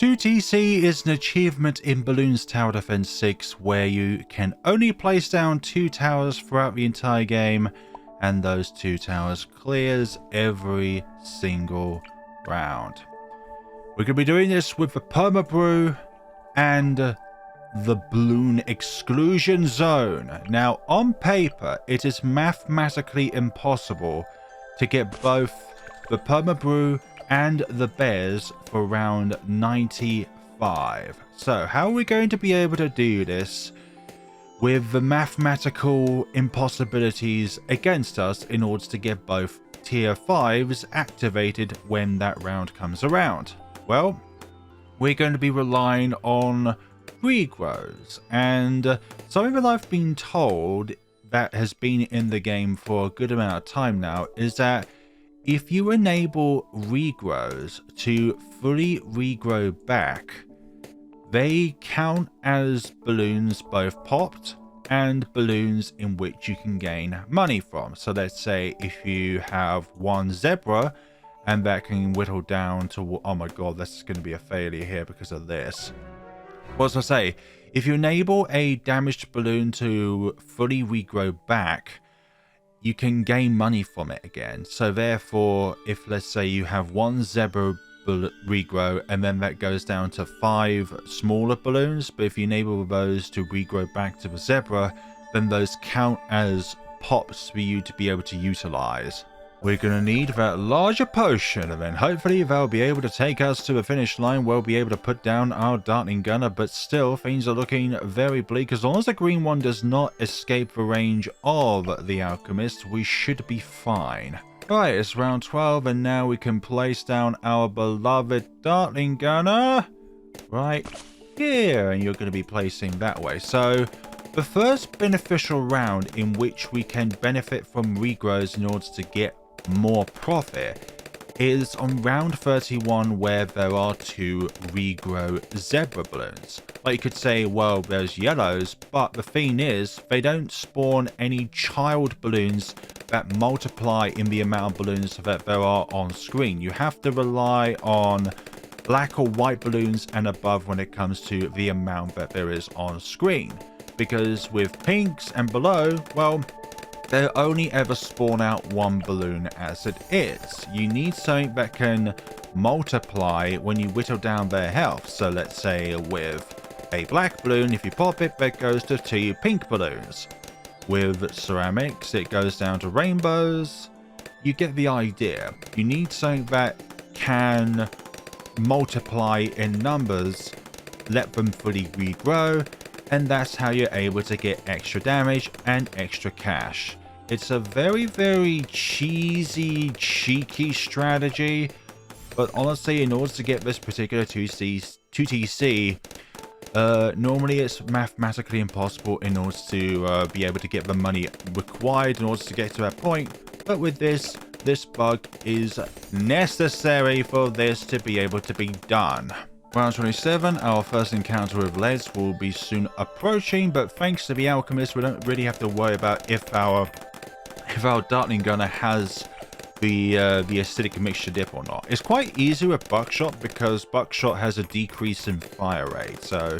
2TC is an achievement in Bloons Tower Defense 6 where you can only place down 2 towers throughout the entire game, and those 2 towers clears every single round. We're going to be doing this with the Permanent Brew and the Bloon Exclusion zone. Now, on paper, it is mathematically impossible to get both the Permanent Brew and the bears for round 95. So how are we going to be able to do this with the mathematical impossibilities against us in order to get both tier 5s activated when that round comes around? Well, we're going to be relying on regrows, and something that I've been told that has been in the game for a good amount of time now is that if you enable regrows to fully regrow back, they count as balloons both popped and balloons in which you can gain money from. So let's say if you have 1 zebra and that can whittle down to, oh my god, this is going to be a failure here because of this. What was I say? If you enable a damaged balloon to fully regrow back, you can gain money from it again. So therefore, if let's say you have 1 zebra regrow and then that goes down to 5 smaller balloons, but if you enable those to regrow back to the zebra, then those count as pops for you to be able to utilize. We're going to need that larger potion, and then hopefully they'll be able to take us to the finish line. We'll be able to put down our Dartling Gunner, but still things are looking very bleak. As long as the green one does not escape the range of the Alchemist, we should be fine. Alright, it's round 12, and now we can place down our beloved Dartling Gunner right here, and you're going to be placing that way. So the first beneficial round in which we can benefit from regrows in order to get more profit is on round 31, where there are 2 regrow zebra balloons. Like you could say, well, there's yellows, but the thing is they don't spawn any child balloons that multiply in the amount of balloons that there are on screen. You have to rely on black or white balloons and above when it comes to the amount that there is on screen, because with pinks and below, well, they only ever spawn out 1 balloon as it is. You need something that can multiply when you whittle down their health. So let's say with a black balloon, if you pop it, that goes to 2 pink balloons. With ceramics, it goes down to rainbows. You get the idea. You need something that can multiply in numbers, let them fully regrow, and that's how you're able to get extra damage and extra cash. It's a very, very cheesy, cheeky strategy, but honestly, in order to get this particular 2TC, normally it's mathematically impossible in order to be able to get the money required in order to get to that point. But with this bug is necessary for this to be able to be done. Round 27, our first encounter with leads will be soon approaching, but thanks to the Alchemist, we don't really have to worry about if our Dartling Gunner has the acidic mixture dip or not. It's quite easy with buckshot because buckshot has a decrease in fire rate, so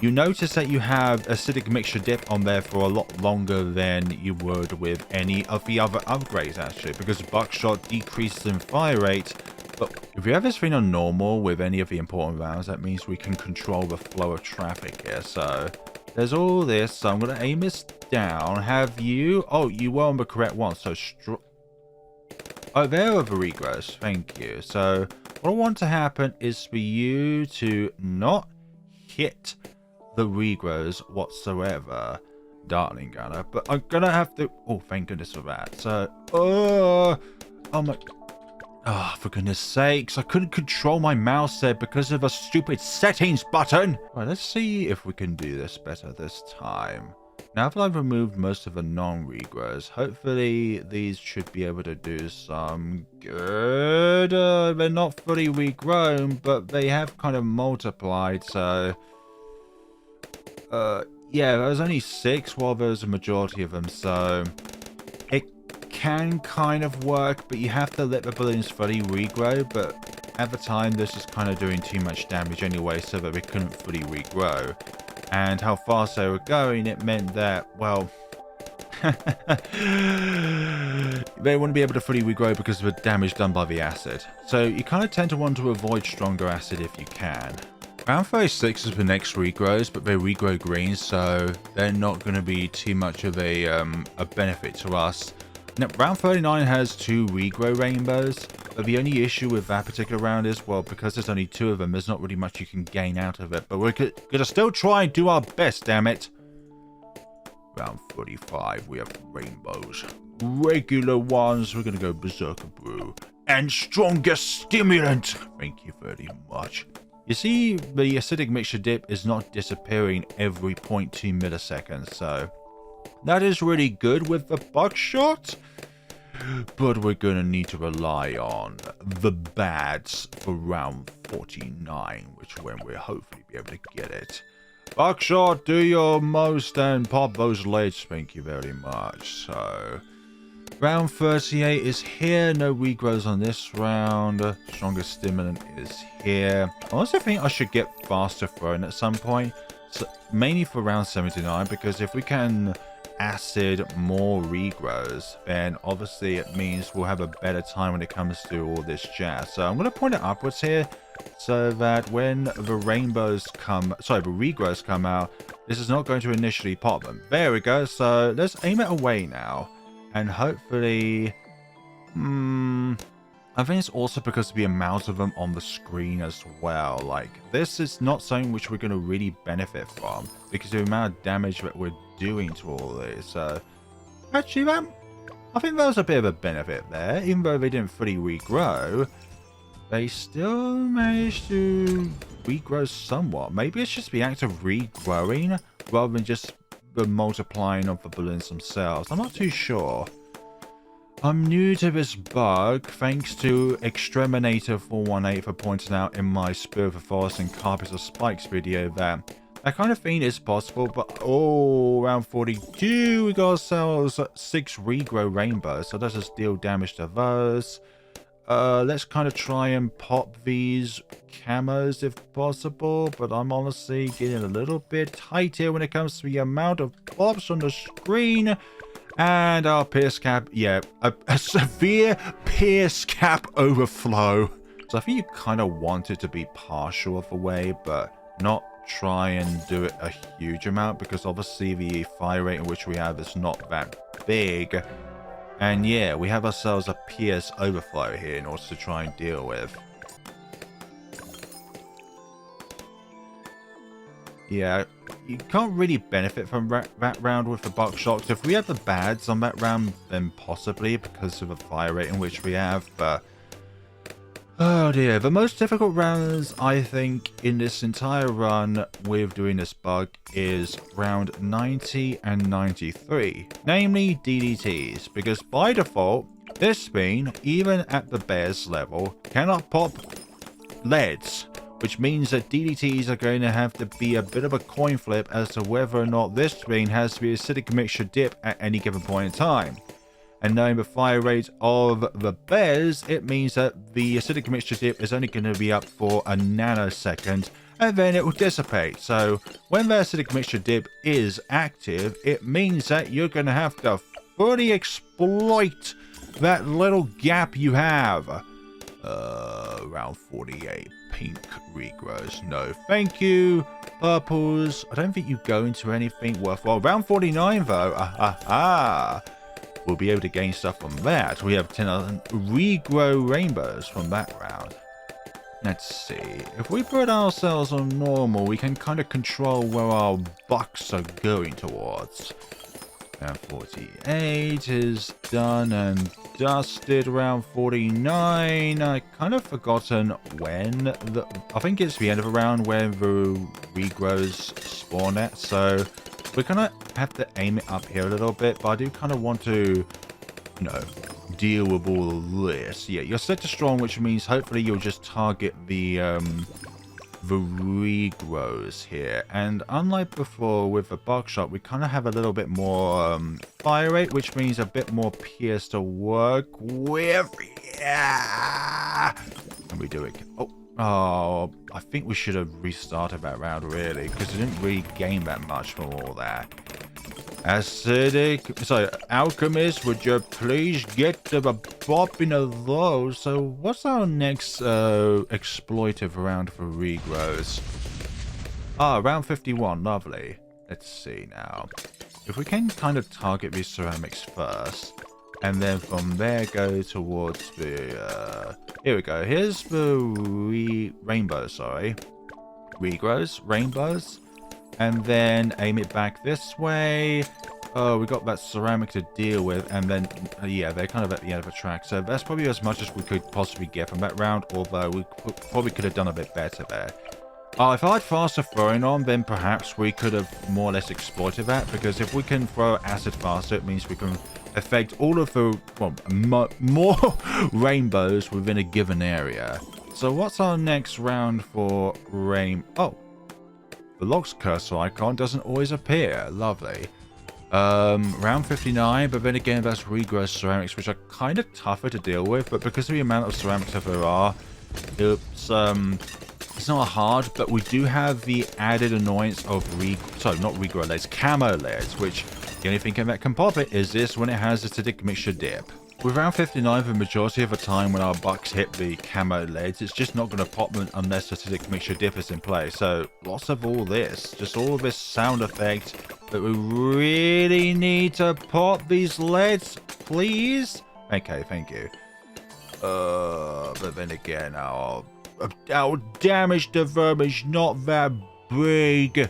you notice that you have acidic mixture dip on there for a lot longer than you would with any of the other upgrades, actually, because buckshot decreases in fire rate. But if you have this thing on normal with any of the important rounds, that means we can control the flow of traffic here. So there's all this. So I'm going to aim this down. Have you... Oh, you were on the correct one. So oh, there are the regrows. Thank you. So what I want to happen is for you to not hit the regrows whatsoever, Dartling Gunner. But I'm going to have to... Oh, thank goodness for that. So... Oh my... Oh, for goodness sakes, I couldn't control my mouse there because of a stupid settings button. Right, let's see if we can do this better this time. Now that I've removed most of the non-regrows, hopefully these should be able to do some good. They're not fully regrown, but they have kind of multiplied, so... yeah, there's only 6 while there's a majority of them, so... It can kind of work, but you have to let the balloons fully regrow. But at the time, this is kind of doing too much damage anyway, so that we couldn't fully regrow. And how fast they were going, it meant that, well, they wouldn't be able to fully regrow because of the damage done by the acid. So you kind of tend to want to avoid stronger acid if you can. Round 36 is the next regrows, but they regrow green, so they're not going to be too much of a benefit to us. Now, round 39 has 2 regrow rainbows, but the only issue with that particular round is, well, because there's only 2 of them, there's not really much you can gain out of it. But we're going to still try and do our best, damn it. Round 45, we have rainbows. Regular ones, we're going to go Berserker Brew. And Stronger Stimulant. Thank you very much. You see, the acidic mixture dip is not disappearing every 0.2 milliseconds, so that is really good with the buckshot. But we're going to need to rely on the bads for round 49, which when we'll hopefully be able to get it. Buckshot, do your most and pop those lids. Thank you very much. So, round 38 is here. No regrows on this round. Stronger Stimulant is here. I also think I should get faster throwing at some point. So, mainly for round 79, because if we can acid more regrows, then obviously it means we'll have a better time when it comes to all this jazz. So I'm going to point it upwards here, so that when the regrows come out, this is not going to initially pop them. There we go. So let's aim it away now, and hopefully, I think it's also because of the amount of them on the screen as well. Like, this is not something which we're going to really benefit from, because of the amount of damage that we're doing to all this. So, actually, I think that was a bit of a benefit there. Even though they didn't fully regrow, they still managed to regrow somewhat. Maybe it's just the act of regrowing, rather than just the multiplying of the balloons themselves. I'm not too sure. I'm new to this bug, thanks to Exterminator418 for pointing out in my Spirit of the Forest and Carpets of Spikes video that kind of thing is possible. But round 42, we got ourselves 6 regrow rainbows, so let's just deal damage to those. Let's kind of try and pop these camos if possible, but I'm honestly getting a little bit tight here when it comes to the amount of pops on the screen. And our Pierce Cap, yeah, a severe Pierce Cap overflow. So I think you kind of want it to be partial of the way, but not try and do it a huge amount, because obviously the fire rate in which we have is not that big. And yeah, we have ourselves a Pierce overflow here in order to try and deal with. Yeah, you can't really benefit from that round with the buckshot. If we had the bads on that round, then possibly, because of the fire rate in which we have, but oh dear. The most difficult rounds, I think, in this entire run with doing this bug is round 90 and 93, namely DDTs, because by default, this bean, even at the bear's level, cannot pop leads, which means that DDTs are going to have to be a bit of a coin flip as to whether or not this bean has the acidic mixture dip at any given point in time. And knowing the fire rate of the bears, it means that the acidic mixture dip is only going to be up for a nanosecond, and then it will dissipate. So when the acidic mixture dip is active, it means that you're going to have to fully exploit that little gap you have. Round 48, pink regrows. No, thank you. Purples, I don't think you go into anything worthwhile. Round 49, though, we'll be able to gain stuff from that. We have 10 regrow rainbows from that round. Let's see. If we put ourselves on normal, we can kind of control where our bucks are going towards. Round 48 is done and dusted. Round 49, I kind of forgotten when. I think it's the end of a round where the regrows spawn at, so we're gonna have to aim it up here a little bit, but I do kind of want to, you know, deal with all of this. Yeah, you're set to strong, which means hopefully you'll just target the regrows here. And unlike before with the buckshot, we kind of have a little bit more fire rate, which means a bit more pierce to work with. Yeah! can we do it? Oh, I think we should have restarted that round, really, because we didn't really gain that much from all that. Alchemist, would you please get to the popping of those? So, what's our next exploitive round for regrows? Ah, round 51, lovely. Let's see now. If we can kind of target these ceramics first, and then from there go towards the... here we go. Here's the rainbow, sorry. Regrows, rainbows. And then aim it back this way. Oh, we got that ceramic to deal with. And then, yeah, they're kind of at the end of the track. So that's probably as much as we could possibly get from that round. Although we probably could have done a bit better there. If I had faster throwing on, then perhaps we could have more or less exploited that. Because if we can throw acid faster, it means we can affect all of the, well, more rainbows within a given area. So what's our next round for rain? Oh, the logs cursor icon doesn't always appear. Lovely. Round 59, but then again, that's regrow ceramics, which are kind of tougher to deal with. But because of the amount of ceramics that there are, it's not hard. But we do have the added annoyance of not regrow leads, camo leads, which the only thing that can pop it is this when it has acidic mixture dip. With round 59, the majority of the time when our bucks hit the camo leads, it's just not going to pop them unless acidic mixture dip is in play. So lots of all this, just all of this sound effect, but we really need to pop these leads, please. Okay, thank you. But then again, our damage to them is not that big.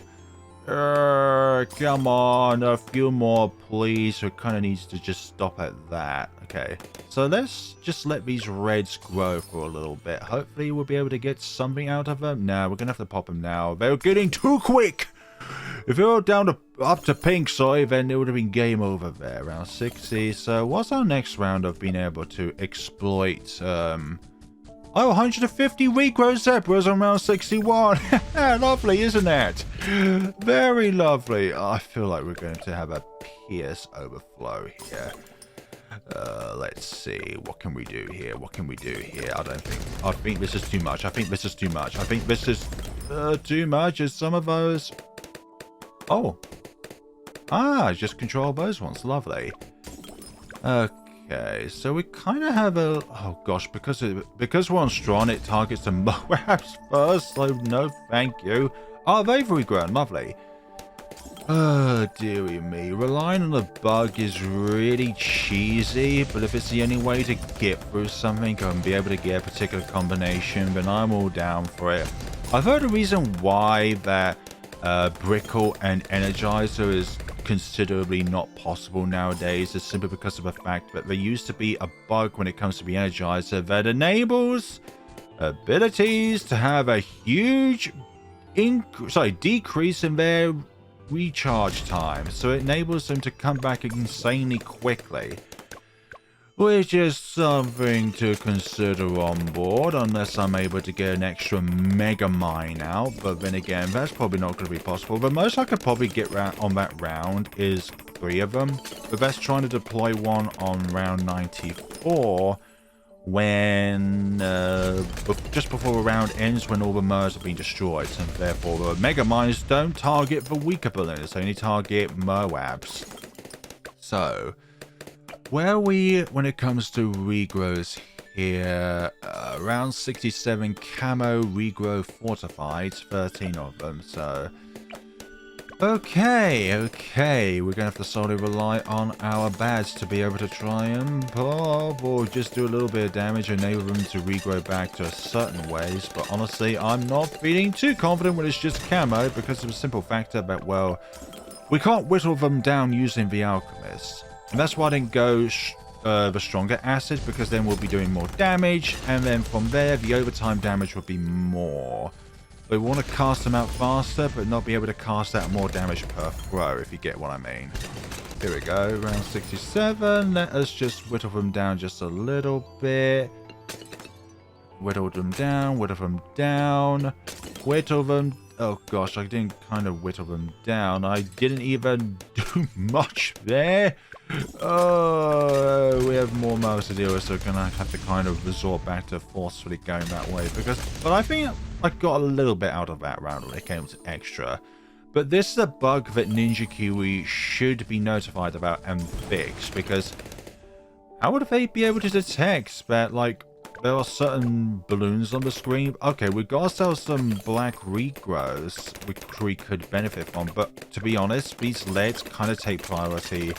Come on, a few more, please. So it kind of needs to just stop at that. Okay, so let's just let these reds grow for a little bit. Hopefully we'll be able to get something out of them. No, we're gonna have to pop them now. They're getting too quick. If they were down to up to pink, sorry, then it would have been game over there. Round 60. So what's our next round of being able to exploit? 150 regrow zebras on round 61. Lovely, isn't it? Very lovely. I feel like we're going to have a Pierce overflow here. Let's see. What can we do here? What can we do here? I think this is too much. I think this is too much. I think this is too much. Is some of those... Oh. Just control those ones. Lovely. Okay, so we kind of have a... Oh gosh, because we're on Strong, it targets the Moabs first, so no thank you. Oh, they've regrown. Lovely. Oh, dearie me. Relying on a bug is really cheesy, but if it's the only way to get through something and be able to get a particular combination, then I'm all down for it. I've heard a reason why that Brickle and Energizer is considerably not possible nowadays is simply because of the fact that there used to be a bug when it comes to the Energizer that enables abilities to have a huge decrease in their recharge time, so it enables them to come back insanely quickly, which is something to consider on board unless I'm able to get an extra mega mine out. But then again, that's probably not going to be possible. The most I could probably get on that round is 3 of them, but that's trying to deploy one on round 94 when just before the round ends, when all the Mers have been destroyed, and therefore the mega mines don't target the weaker balloons, they only target Moabs. So where are we when it comes to regrows here? Round 67 camo regrow fortified, 13 of them. So okay, we're gonna have to solely rely on our bats to be able to try and pop or just do a little bit of damage, enable them to regrow back to certain ways. But honestly, I'm not feeling too confident when it's just camo because of a simple factor that, well, we can't whittle them down using the Alchemist. And that's why I didn't go the stronger acid, because then we'll be doing more damage, and then from there the overtime damage would be more. We want to cast them out faster, but not be able to cast out more damage per throw, if you get what I mean. Here we go, round 67. Let us just whittle them down just a little bit. Whittle them down, whittle them down. whittle them. Oh gosh, I didn't kind of whittle them down. I didn't even do much there. Oh, we have more mouths to deal with, so we're gonna have to kind of resort back to forcefully going that way. But I think I got a little bit out of that round when it came to extra. But this is a bug that Ninja Kiwi should be notified about and fix, because how would they be able to detect that, like, there are certain balloons on the screen? Okay, we got ourselves some black regrows which we could benefit from, but to be honest, these LEDs kind of take priority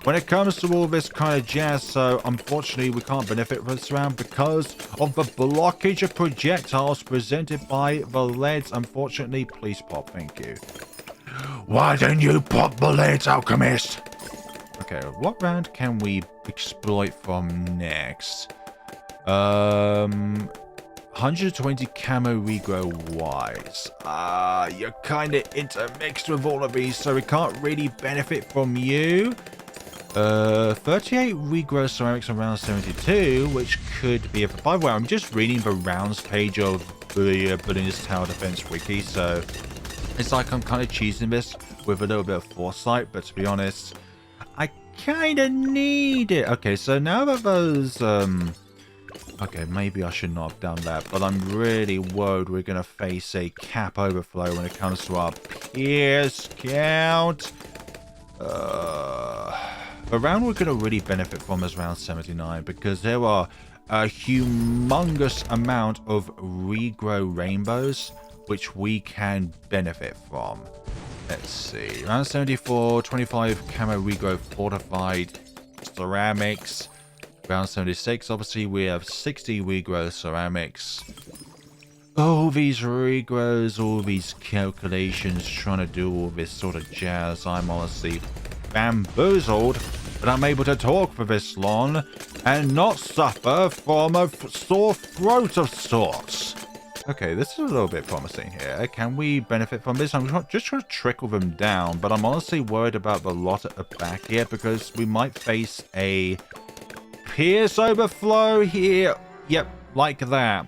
when it comes to all this kind of jazz, so unfortunately we can't benefit from this round because of the blockage of projectiles presented by the LEDs. Unfortunately, please pop, thank you. Why don't you pop the LEDs, Alchemist? Okay, what round can we exploit from next? 120 camo regrow wise. You're kind of intermixed with all of these, so we can't really benefit from you. 38 regrow ceramics on round 72, which could be by the way, I'm just reading the rounds page of the Bloons Tower Defense Wiki, so it's like I'm kind of cheesing this with a little bit of foresight, but to be honest, I kind of need it. Okay, so now that those, okay, maybe I should not have done that, but I'm really worried we're going to face a cap overflow when it comes to our pierce count. The round we're going to really benefit from is round 79, because there are a humongous amount of regrow rainbows which we can benefit from. Let's see. Round 74, 25 camo regrow fortified ceramics. Round 76, obviously we have 60 regrow ceramics. All these regrows, all these calculations, trying to do all this sort of jazz. I'm honestly bamboozled, but I'm able to talk for this long and not suffer from a sore throat of sorts. Okay, this is a little bit promising here. Can we benefit from this? I'm just trying to trickle them down, but I'm honestly worried about the lot at the back here because we might face a pierce overflow here. Yep, like that.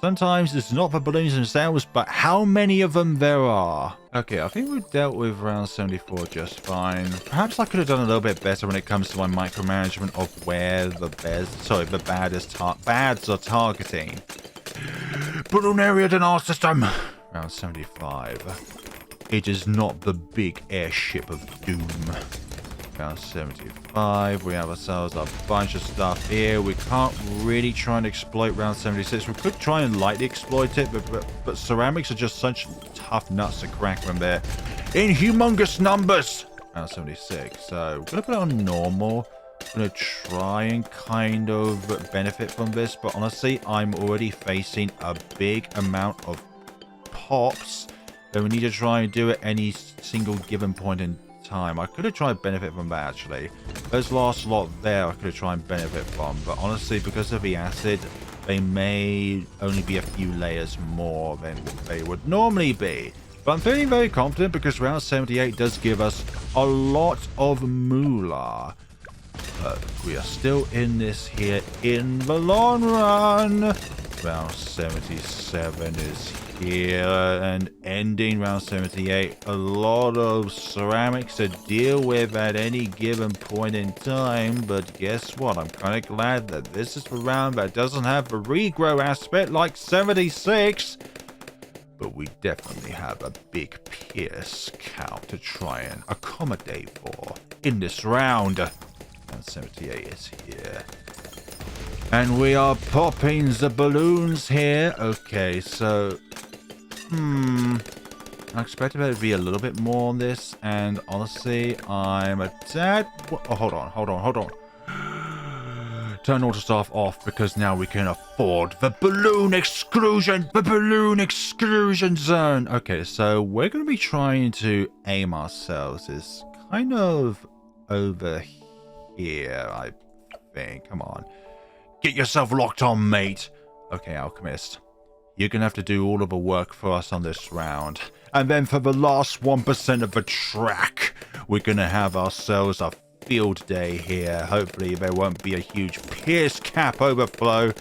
Sometimes it's not the balloons themselves, but how many of them there are. Okay, I think we've dealt with round 74 just fine. Perhaps I could have done a little bit better when it comes to my micromanagement of where the bads are targeting. Balloon area denial system. Round 75. It is not the big airship of doom. Round 75. We have ourselves a bunch of stuff here. We can't really try and exploit round 76. We could try and lightly exploit it, but ceramics are just such tough nuts to crack when they're in humongous numbers. Round 76. So we're gonna put it on normal. I'm going to try and kind of benefit from this, but honestly, I'm already facing a big amount of pops that we need to try and do at any single given point in time. I could have tried to benefit from that, actually. Those last lot there, I could have tried and benefit from, but honestly, because of the acid, they may only be a few layers more than they would normally be. But I'm feeling very confident because round 78 does give us a lot of moolah. We are still in this here in the long run. Round 77 is here and ending round 78. A lot of ceramics to deal with at any given point in time. But guess what? I'm kind of glad that this is the round that doesn't have the regrow aspect like 76. But we definitely have a big pierce count to try and accommodate for in this round. 78 is here. And we are popping the balloons here. Okay, so... I expected there to be a little bit more on this. And honestly, I'm a tad... Oh, hold on. Turn auto staff off because now we can afford the balloon exclusion. The balloon exclusion zone. Okay, so we're going to be trying to aim ourselves is kind of over here, I think. Come on. Get yourself locked on, mate. Okay, Alchemist. You're going to have to do all of the work for us on this round. And then for the last 1% of the track, we're going to have ourselves a field day here. Hopefully there won't be a huge pierce cap overflow.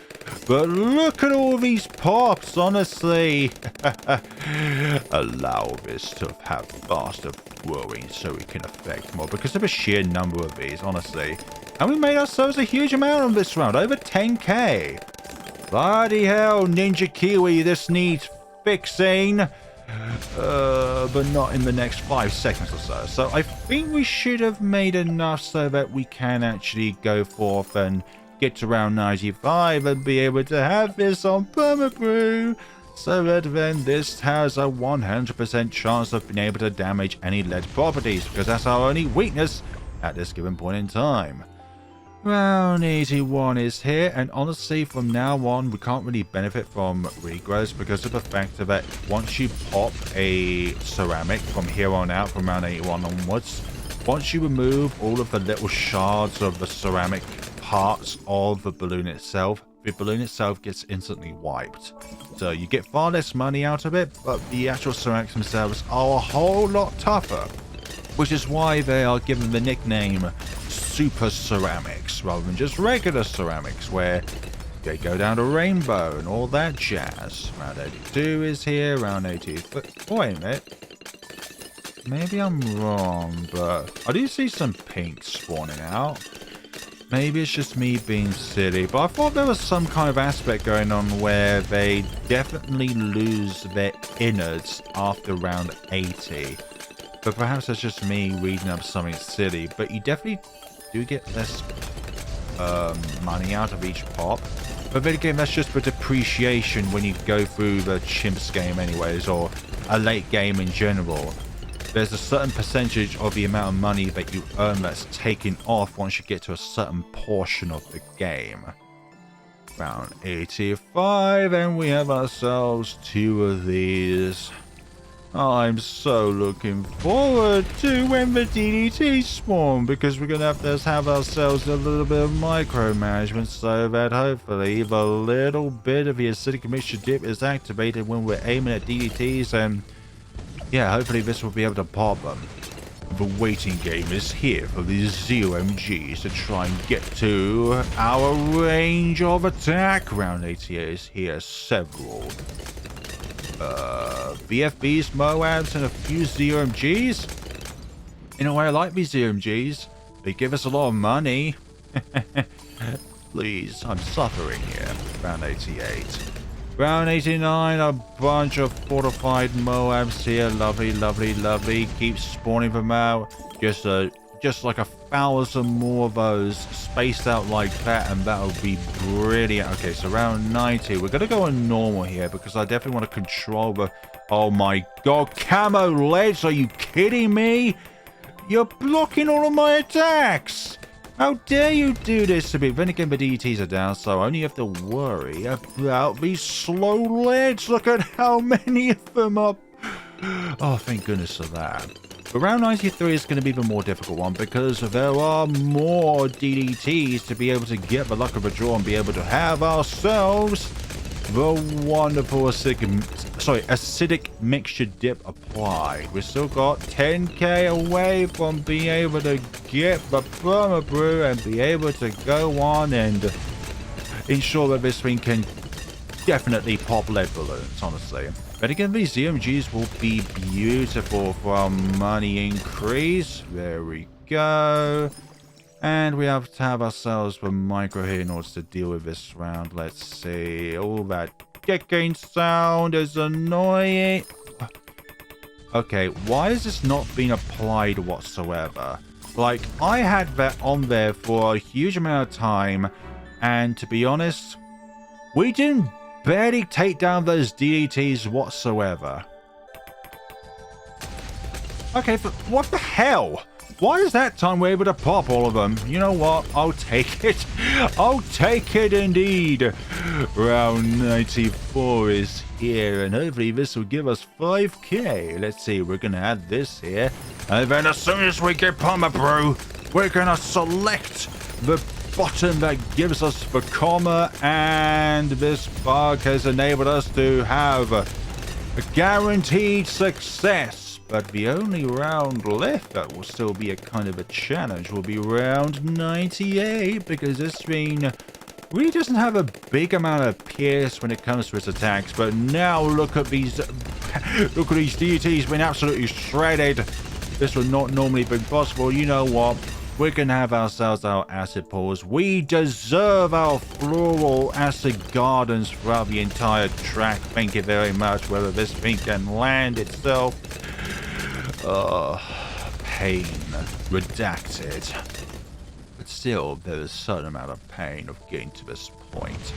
But look at all these pops, honestly. Allow this to have faster brewing so we can affect more because of the sheer number of these, honestly. And we made ourselves a huge amount on this round, over 10k. Bloody hell, Ninja Kiwi, this needs fixing. But not in the next 5 seconds or so. So I think we should have made enough so that we can actually go forth and get to round 95 and be able to have this on Permanent Brew, so that then this has a 100% chance of being able to damage any lead properties, because that's our only weakness at this given point in time. Round 81 is here, and honestly from now on we can't really benefit from regrows because of the fact that once you pop a ceramic from here on out, from round 81 onwards, once you remove all of the little shards of the ceramic parts of the balloon itself, the balloon itself gets instantly wiped. So you get far less money out of it, but the actual ceramics themselves are a whole lot tougher, which is why they are given the nickname super ceramics rather than just regular ceramics, where they go down to rainbow and all that jazz. Round 82 is here, round 83. Wait a minute. Maybe I'm wrong, but I do see some pink spawning out. Maybe it's just me being silly, but I thought there was some kind of aspect going on where they definitely lose their innards after round 80. But perhaps that's just me reading up something silly, but you definitely do get less money out of each pop. But then again, that's just for depreciation when you go through the CHIMPS game anyways, or a late game in general. There's a certain percentage of the amount of money that you earn that's taken off once you get to a certain portion of the game. Round 85, and we have ourselves 2 of these. I'm so looking forward to when the DDTs spawn, because we're going to have ourselves a little bit of micromanagement so that hopefully the little bit of the acidic mixture dip is activated when we're aiming at DDTs, and yeah, hopefully this will be able to pop them. The waiting game is here for these ZOMGs to try and get to our range of attack. Round 88 is here, several BFBs, Moabs, and a few ZOMGs. In a way, I like these ZOMGs. They give us a lot of money. Please, I'm suffering here. Round 88. Round 89, a bunch of fortified Moabs here. Lovely, lovely, lovely. Keep spawning them out. Just like 1,000 more of those spaced out like that, and that'll be brilliant. Okay, so round 90. We're going to go on normal here because I definitely want to control the... Oh my god, camo leads, are you kidding me? You're blocking all of my attacks! How dare you do this to me? Then again, the DDTs are down, so I only have to worry about these slow leads. Look at how many of them are... Oh, thank goodness for that. But round 93 is going to be the more difficult one because there are more DDTs to be able to get the luck of a draw and be able to have ourselves the wonderful acidic mixture dip applied. We've still got 10k away from being able to get the Permanent Brew and be able to go on and ensure that this thing can definitely pop lead balloons, honestly. But again, these ZMGs will be beautiful for our money increase. There we go. And we have to have ourselves the micro here in order to deal with this round. Let's see. All that kicking sound is annoying. Okay, why is this not being applied whatsoever? Like, I had that on there for a huge amount of time, and to be honest, we didn't barely take down those DDTs whatsoever. Okay, but what the hell? Why is that time we're able to pop all of them? You know what? I'll take it. I'll take it indeed. Round 94 is here, and hopefully this will give us 5k. Let's see, we're going to add this here. And then as soon as we get Permanent Brew, we're going to select the button that gives us the comma, and this bug has enabled us to have a guaranteed success. But the only round left that will still be a kind of a challenge will be round 98, because this thing really doesn't have a big amount of pierce when it comes to its attacks, but now look at these DDTs being absolutely shredded. This would not normally be possible. You know what? We can have ourselves our acid pools. We deserve our floral acid gardens throughout the entire track. Thank you very much. Whether this thing can land itself. Pain. Redacted. But still, there is a certain amount of pain of getting to this point.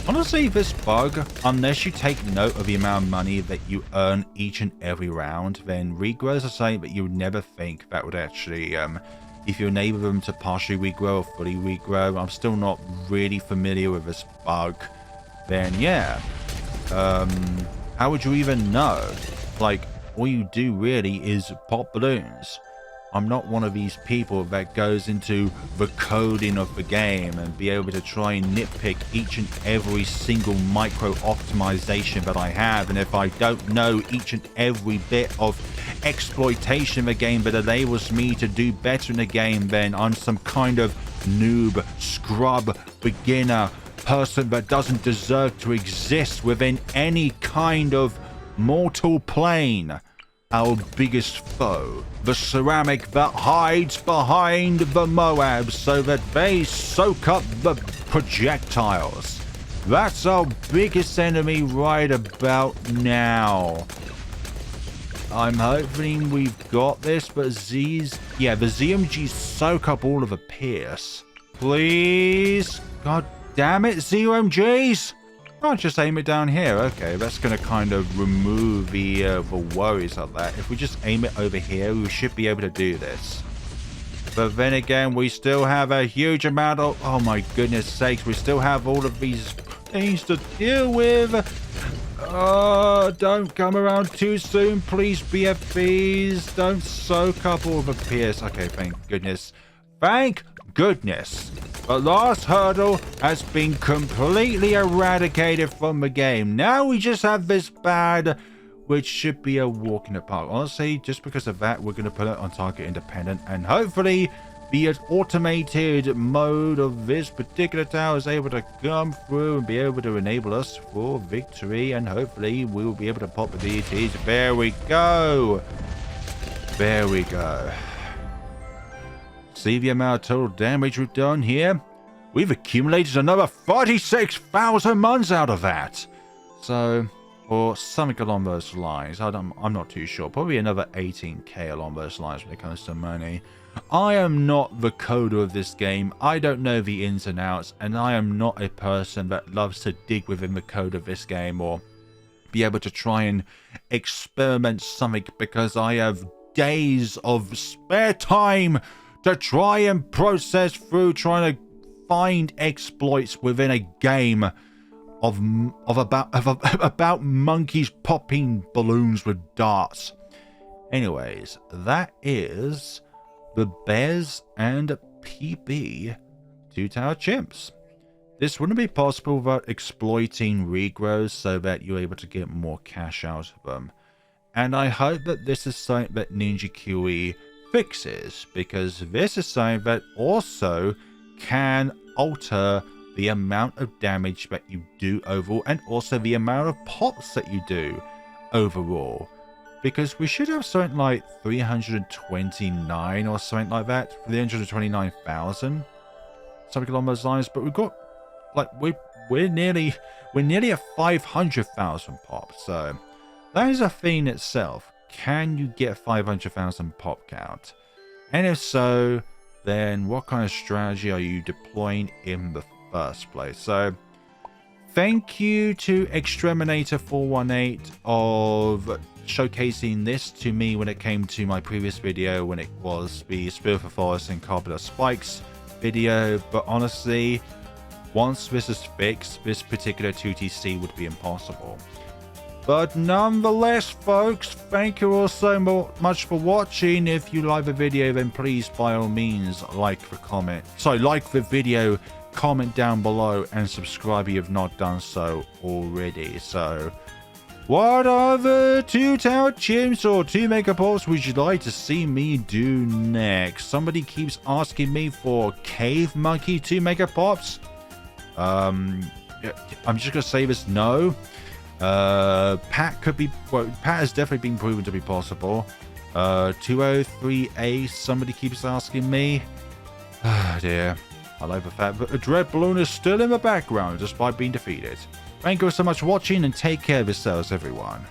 Honestly, this bug, unless you take note of the amount of money that you earn each and every round, then regrows are something that you would never think that would actually, if you enable them to partially regrow or fully regrow. I'm still not really familiar with this bug. Then yeah, how would you even know? Like, all you do really is pop balloons. I'm not one of these people that goes into the coding of the game and be able to try and nitpick each and every single micro optimization that I have. And if I don't know each and every bit of exploitation in the game that enables me to do better in the game, then I'm some kind of noob, scrub, beginner person that doesn't deserve to exist within any kind of mortal plane. Our biggest foe, the ceramic that hides behind the Moabs so that they soak up the projectiles. That's our biggest enemy right about now. I'm hoping we've got this, but the ZMGs soak up all of the pierce. Please? God damn it, ZMGs! I'll just aim it down here. Okay, that's going to kind of remove the worries of that. If we just aim it over here, we should be able to do this. But then again, we still have a huge amount of... Oh my goodness sakes, we still have all of these things to deal with. Don't come around too soon, please, BFBs. Don't soak up all the pierce. Okay, thank goodness. Thank goodness. The last hurdle has been completely eradicated from the game. Now we just have this bad, which should be a walk in the park. Honestly, just because of that, we're going to put it on target independent. And hopefully, the automated mode of this particular tower is able to come through and be able to enable us for victory. And hopefully, we will be able to pop the DDTs. There we go. There we go. See the amount of total damage we've done here? We've accumulated another 36,000 mons out of that. So, or something along those lines. I'm not too sure. Probably another 18k along those lines when it comes to money. I am not the coder of this game. I don't know the ins and outs. And I am not a person that loves to dig within the code of this game or be able to try and experiment something because I have days of spare time to try and process through trying to find exploits within a game about monkeys popping balloons with darts. Anyways, that is the Bears and PB 2-Tower Chimps. This wouldn't be possible without exploiting regrows so that you're able to get more cash out of them. And I hope that this is something that Ninja Kiwi fixes, because this is something that also can alter the amount of damage that you do overall and also the amount of pops that you do overall, because we should have something like 329 or something like that, 329,000, something along those lines. But we've got like we're nearly at 500,000 pops, so that is a thing itself. Can you get 500,000 pop count? And if so, then what kind of strategy are you deploying in the first place? So thank you to Exterminator418 of showcasing this to me when it came to my previous video, when it was the Spirit of Forest and Carpenter Spikes video. But honestly, once this is fixed, this particular 2TC would be impossible. But nonetheless, folks, thank you all so much for watching. If you like the video, then please, by all means, like the video, comment down below, and subscribe if you have not done so already. So, what other 2-Tower Chimps or 2 Megapops would you like to see me do next? Somebody keeps asking me for Cave Monkey 2 Megapops. I'm just going to say this, no. Pat could be, well, Pat has definitely been proven to be possible. 203A, somebody keeps asking me. Ah, dear. I like the fact that a Dread Bloon is still in the background despite being defeated. Thank you so much for watching and take care of yourselves, everyone.